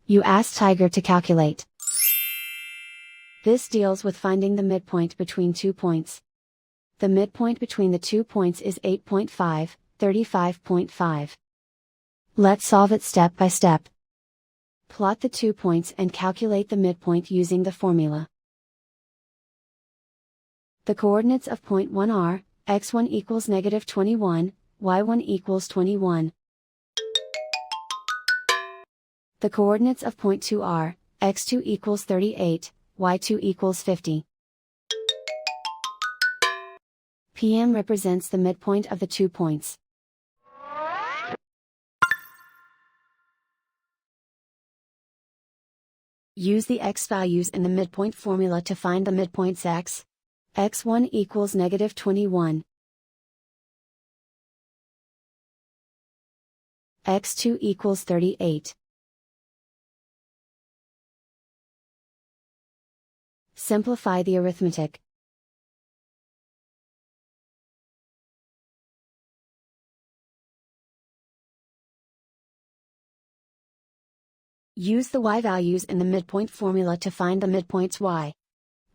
You ask Tiger to calculate. This deals with finding the midpoint between 2 points. The midpoint between the 2 points is 8.5, 35.5. Let's solve it step by step. Plot the 2 points and calculate the midpoint using the formula. The coordinates of point 1 are, x1 equals -21, y1 equals 21. The coordinates of point 2 are, x2 equals 38, y2 equals 50. PM represents the midpoint of the 2 points. Use the x values in the midpoint formula to find the midpoints x. x1 equals -21. x2 equals 38. Simplify the arithmetic. Use the y values in the midpoint formula to find the midpoints y.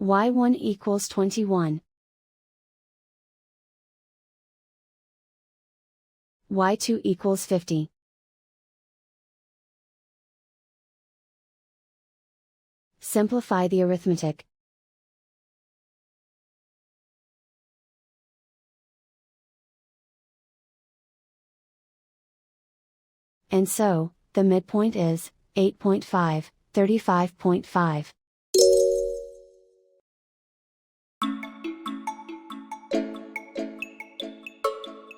y1 equals 21. y2 equals 50. Simplify the arithmetic. And so, the midpoint is 8.5, 35.5.